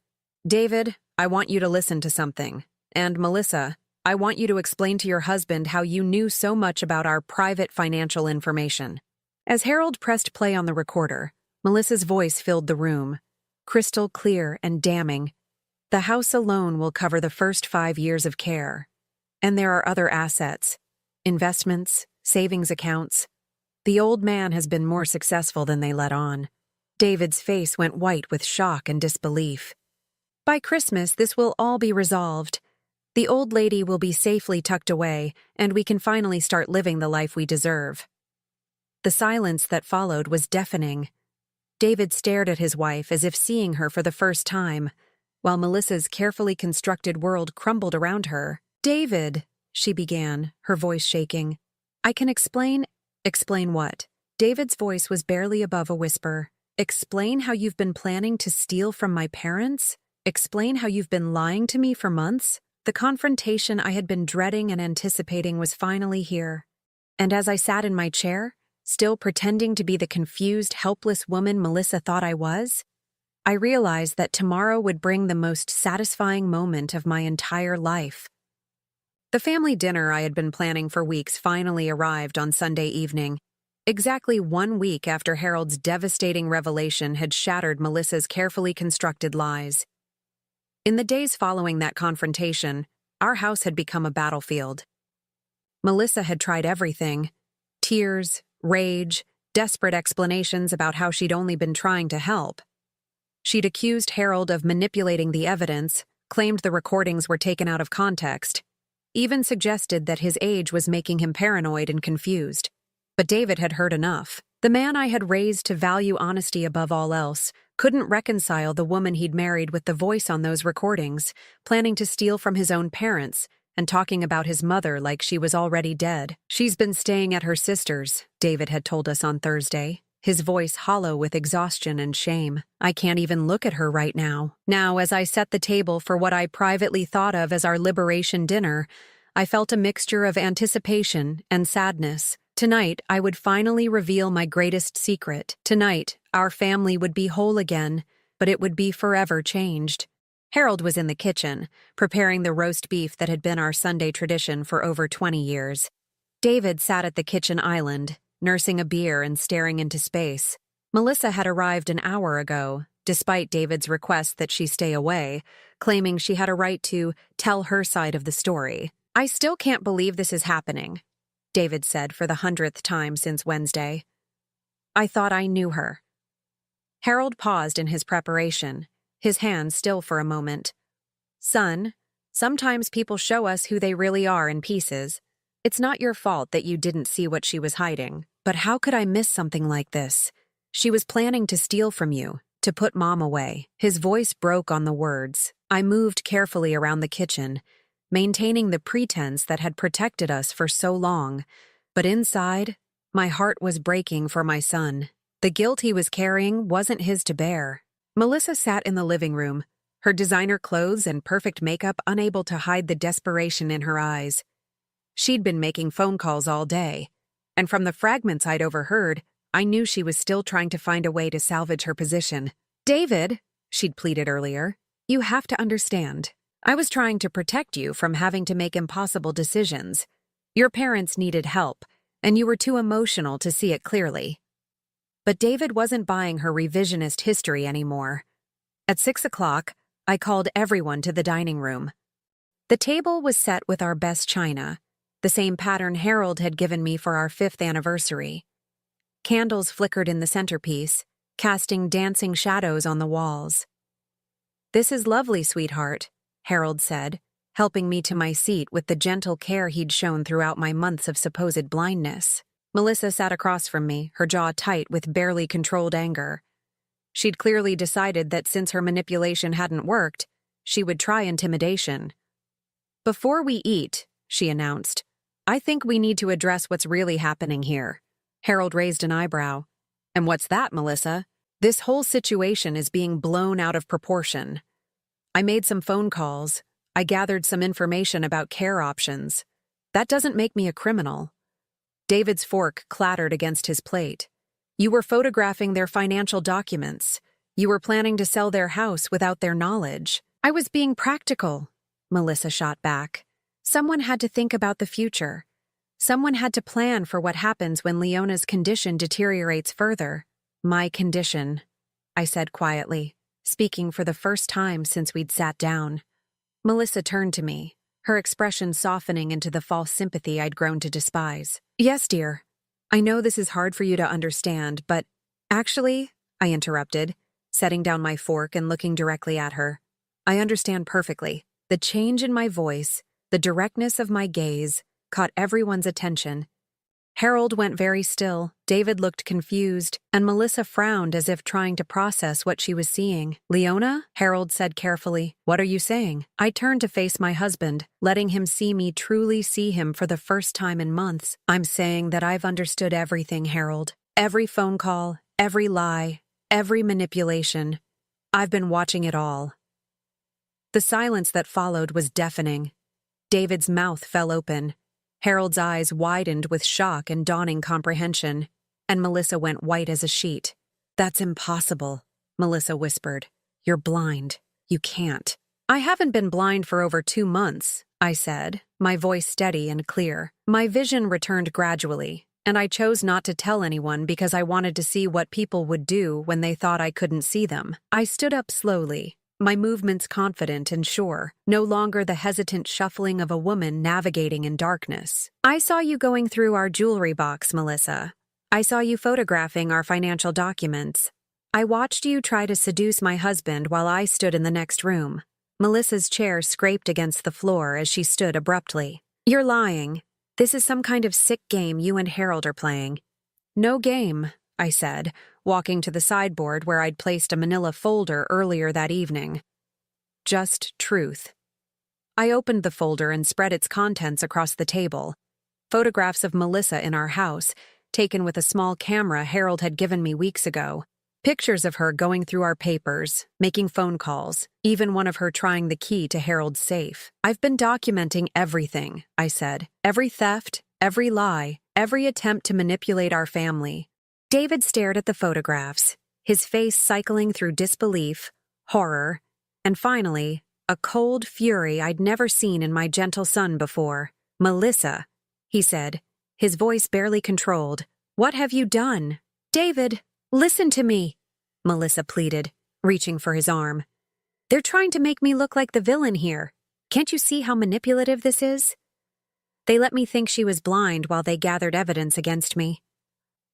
David, I want you to listen to something. And Melissa, I want you to explain to your husband how you knew so much about our private financial information. As Harold pressed play on the recorder, Melissa's voice filled the room, crystal clear and damning. The house alone will cover the first 5 years of care. And there are other assets, investments, savings accounts. The old man has been more successful than they let on. David's face went white with shock and disbelief. By Christmas, this will all be resolved. The old lady will be safely tucked away, and we can finally start living the life we deserve. The silence that followed was deafening. David stared at his wife as if seeing her for the first time, while Melissa's carefully constructed world crumbled around her. David, she began, her voice shaking. I can explain— Explain what? David's voice was barely above a whisper. Explain how you've been planning to steal from my parents? Explain how you've been lying to me for months? The confrontation I had been dreading and anticipating was finally here. And as I sat in my chair, still pretending to be the confused, helpless woman Melissa thought I was, I realized that tomorrow would bring the most satisfying moment of my entire life. The family dinner I had been planning for weeks finally arrived on Sunday evening, exactly 1 week after Harold's devastating revelation had shattered Melissa's carefully constructed lies. In the days following that confrontation, our house had become a battlefield. Melissa had tried everything— tears, rage, desperate explanations about how she'd only been trying to help. She'd accused Harold of manipulating the evidence, claimed the recordings were taken out of context, even suggested that his age was making him paranoid and confused. But David had heard enough. The man I had raised to value honesty above all else couldn't reconcile the woman he'd married with the voice on those recordings, planning to steal from his own parents and talking about his mother like she was already dead. "She's been staying at her sister's," David had told us on Thursday, his voice hollow with exhaustion and shame. "I can't even look at her right now." Now, as I set the table for what I privately thought of as our liberation dinner, I felt a mixture of anticipation and sadness. Tonight, I would finally reveal my greatest secret. Tonight, our family would be whole again, but it would be forever changed. Harold was in the kitchen, preparing the roast beef that had been our Sunday tradition for over 20 years. David sat at the kitchen island, nursing a beer and staring into space. Melissa had arrived an hour ago, despite David's request that she stay away, claiming she had a right to tell her side of the story. "I still can't believe this is happening," David said for the 100th time since Wednesday. "I thought I knew her." Harold paused in his preparation, his hands still for a moment. "Son, sometimes people show us who they really are in pieces. It's not your fault that you didn't see what she was hiding, but how could I miss something like this? She was planning to steal from you, to put Mom away." His voice broke on the words. I moved carefully around the kitchen, maintaining the pretense that had protected us for so long, but inside, my heart was breaking for my son. The guilt he was carrying wasn't his to bear. Melissa sat in the living room, her designer clothes and perfect makeup unable to hide the desperation in her eyes. She'd been making phone calls all day, and from the fragments I'd overheard, I knew she was still trying to find a way to salvage her position. "David," she'd pleaded earlier, "you have to understand. I was trying to protect you from having to make impossible decisions. Your parents needed help, and you were too emotional to see it clearly." But David wasn't buying her revisionist history anymore. At 6 o'clock, I called everyone to the dining room. The table was set with our best china, the same pattern Harold had given me for our 5th anniversary. Candles flickered in the centerpiece, casting dancing shadows on the walls. "This is lovely, sweetheart," Harold said, helping me to my seat with the gentle care he'd shown throughout my months of supposed blindness. Melissa sat across from me, her jaw tight with barely controlled anger. She'd clearly decided that since her manipulation hadn't worked, she would try intimidation. "Before we eat," she announced, "I think we need to address what's really happening here." Harold raised an eyebrow. "And what's that, Melissa?" "This whole situation is being blown out of proportion. I made some phone calls. I gathered some information about care options. That doesn't make me a criminal." David's fork clattered against his plate. "You were photographing their financial documents. You were planning to sell their house without their knowledge." "I was being practical," Melissa shot back. "Someone had to think about the future. Someone had to plan for what happens when Leona's condition deteriorates further." "My condition," I said quietly, speaking for the first time since we'd sat down. Melissa turned to me, her expression softening into the false sympathy I'd grown to despise. "Yes, dear. I know this is hard for you to understand, but actually," I interrupted, setting down my fork and looking directly at her, "I understand perfectly." The change in my voice, the directness of my gaze, caught everyone's attention. Harold went very still, David looked confused, and Melissa frowned as if trying to process what she was seeing. "Leona?" Harold said carefully. "What are you saying?" I turned to face my husband, letting him see me truly see him for the first time in months. "I'm saying that I've understood everything, Harold. Every phone call, every lie, every manipulation. I've been watching it all." The silence that followed was deafening. David's mouth fell open. Harold's eyes widened with shock and dawning comprehension, and Melissa went white as a sheet. "That's impossible," Melissa whispered. "You're blind. You can't." "I haven't been blind for over 2 months," I said, my voice steady and clear. My vision returned gradually, and I chose not to tell anyone because I wanted to see what people would do when they thought I couldn't see them. I stood up slowly, my movements confident and sure, no longer the hesitant shuffling of a woman navigating in darkness. "I saw you going through our jewelry box, Melissa. I saw you photographing our financial documents. I watched you try to seduce my husband while I stood in the next room. Melissa's chair scraped against the floor as she stood abruptly. You're lying. This is some kind of sick game you and Harold are playing. No game, I said, walking to the sideboard where I'd placed a manila folder earlier that evening. Just truth. I opened the folder and spread its contents across the table. Photographs of Melissa in our house, taken with a small camera Harold had given me weeks ago. Pictures of her going through our papers, making phone calls, even one of her trying the key to Harold's safe. I've been documenting everything, I said. Every theft, every lie, every attempt to manipulate our family. David stared at the photographs, his face cycling through disbelief, horror, and finally, a cold fury I'd never seen in my gentle son before. Melissa, he said, his voice barely controlled. What have you done? David, listen to me, Melissa pleaded, reaching for his arm. They're trying to make me look like the villain here. Can't you see how manipulative this is? They let me think she was blind while they gathered evidence against me.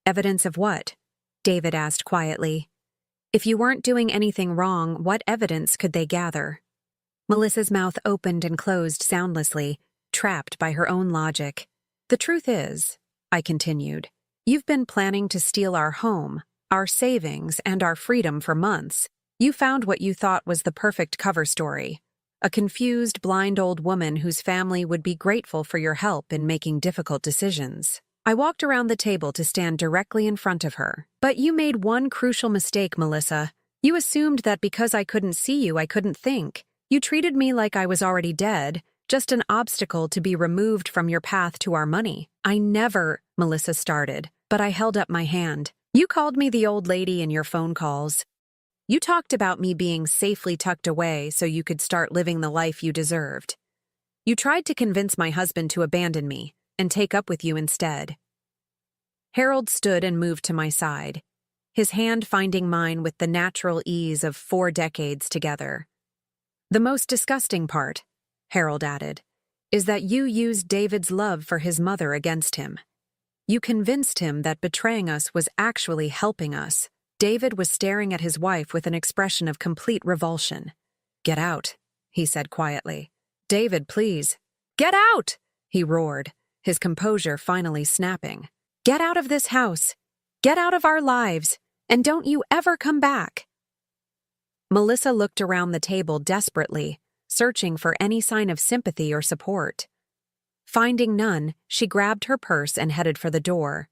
Evidence of what? David asked quietly. If you weren't doing anything wrong, what evidence could they gather? Melissa's mouth opened and closed soundlessly, trapped by her own logic. The truth is, I continued, you've been planning to steal our home, our savings, and our freedom for months. You found what you thought was the perfect cover story. A confused, blind old woman whose family would be grateful for your help in making difficult decisions. I walked around the table to stand directly in front of her. But you made one crucial mistake, Melissa. You assumed that because I couldn't see you, I couldn't think. You treated me like I was already dead, just an obstacle to be removed from your path to our money. I never, Melissa started, but I held up my hand. You called me the old lady in your phone calls. You talked about me being safely tucked away so you could start living the life you deserved. You tried to convince my husband to abandon me and take up with you instead. Harold stood and moved to my side, his hand finding mine with the natural ease of 4 decades together. The most disgusting part, Harold added, is that you used David's love for his mother against him. You convinced him that betraying us was actually helping us. David was staring at his wife with an expression of complete revulsion. Get out, he said quietly. David, please. Get out, he roared, his composure finally snapping. Get out of this house. Get out of our lives, and don't you ever come back. Melissa looked around the table desperately, searching for any sign of sympathy or support. Finding none, she grabbed her purse and headed for the door.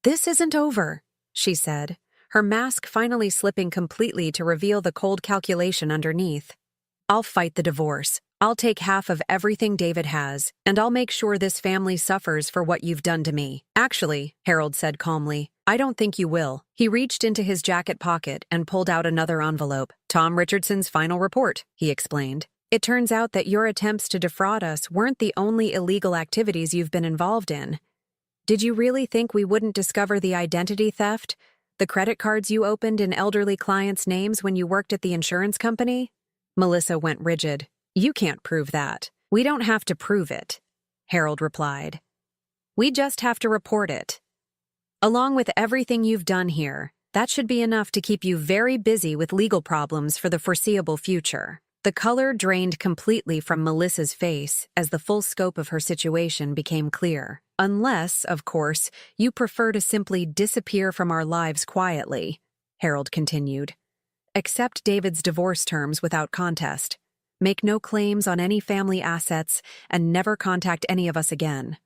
This isn't over, she said, her mask finally slipping completely to reveal the cold calculation underneath. I'll fight the divorce. I'll take half of everything David has, and I'll make sure this family suffers for what you've done to me. Actually, Harold said calmly, I don't think you will. He reached into his jacket pocket and pulled out another envelope. Tom Richardson's final report, he explained. It turns out that your attempts to defraud us weren't the only illegal activities you've been involved in. Did you really think we wouldn't discover the identity theft? The credit cards you opened in elderly clients' names when you worked at the insurance company? Melissa went rigid. You can't prove that. We don't have to prove it, Harold replied. We just have to report it. Along with everything you've done here, that should be enough to keep you very busy with legal problems for the foreseeable future. The color drained completely from Melissa's face as the full scope of her situation became clear. Unless, of course, you prefer to simply disappear from our lives quietly, Harold continued. Accept David's divorce terms without contest. Make no claims on any family assets, and never contact any of us again.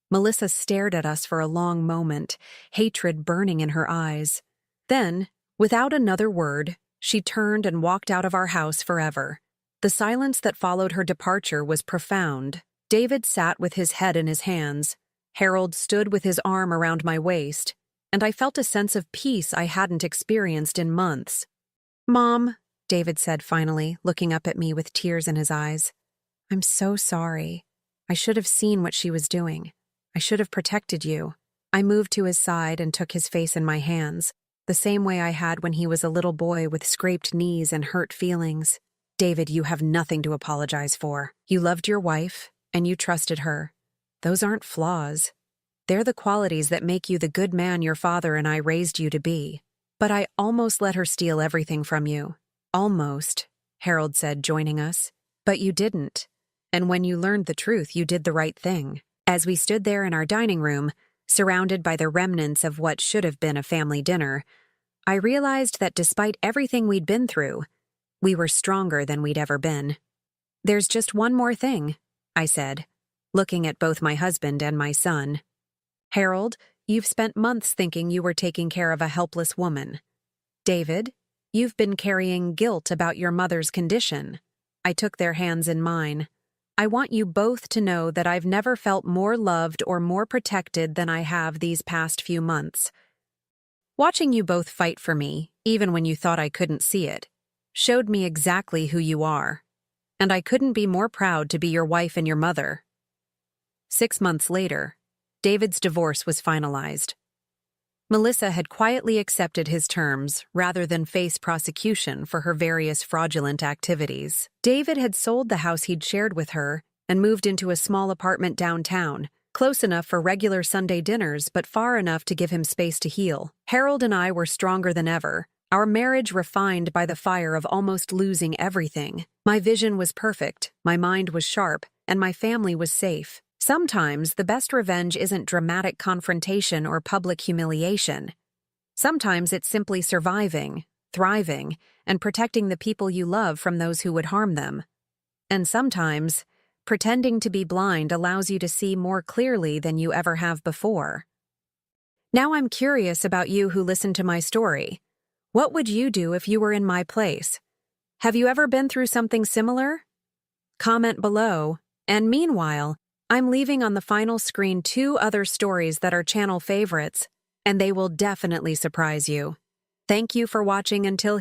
Melissa stared at us for a long moment, hatred burning in her eyes. Then, without another word, she turned and walked out of our house forever. The silence that followed her departure was profound. David sat with his head in his hands. Harold stood with his arm around my waist, and I felt a sense of peace I hadn't experienced in months. Mom, David said finally, looking up at me with tears in his eyes. I'm so sorry. I should have seen what she was doing. I should have protected you. I moved to his side and took his face in my hands, the same way I had when he was a little boy with scraped knees and hurt feelings. David, you have nothing to apologize for. You loved your wife, and you trusted her. Those aren't flaws. They're the qualities that make you the good man your father and I raised you to be. But I almost let her steal everything from you. Almost, Harold said, joining us. But you didn't. And when you learned the truth, you did the right thing. As we stood there in our dining room, surrounded by the remnants of what should have been a family dinner, I realized that despite everything we'd been through, we were stronger than we'd ever been. There's just one more thing, I said, looking at both my husband and my son. Harold, you've spent months thinking you were taking care of a helpless woman. David, you've been carrying guilt about your mother's condition. I took their hands in mine. I want you both to know that I've never felt more loved or more protected than I have these past few months. Watching you both fight for me, even when you thought I couldn't see it, showed me exactly who you are. And I couldn't be more proud to be your wife and your mother. 6 months later, David's divorce was finalized. Melissa had quietly accepted his terms rather than face prosecution for her various fraudulent activities. David had sold the house he'd shared with her and moved into a small apartment downtown, close enough for regular Sunday dinners but far enough to give him space to heal. Harold and I were stronger than ever, our marriage refined by the fire of almost losing everything. My vision was perfect, my mind was sharp, and my family was safe. Sometimes the best revenge isn't dramatic confrontation or public humiliation. Sometimes it's simply surviving, thriving, and protecting the people you love from those who would harm them. And sometimes, pretending to be blind allows you to see more clearly than you ever have before. Now I'm curious about you who listened to my story. What would you do if you were in my place? Have you ever been through something similar? Comment below, and meanwhile, I'm leaving on the final screen 2 other stories that are channel favorites, and they will definitely surprise you. Thank you for watching until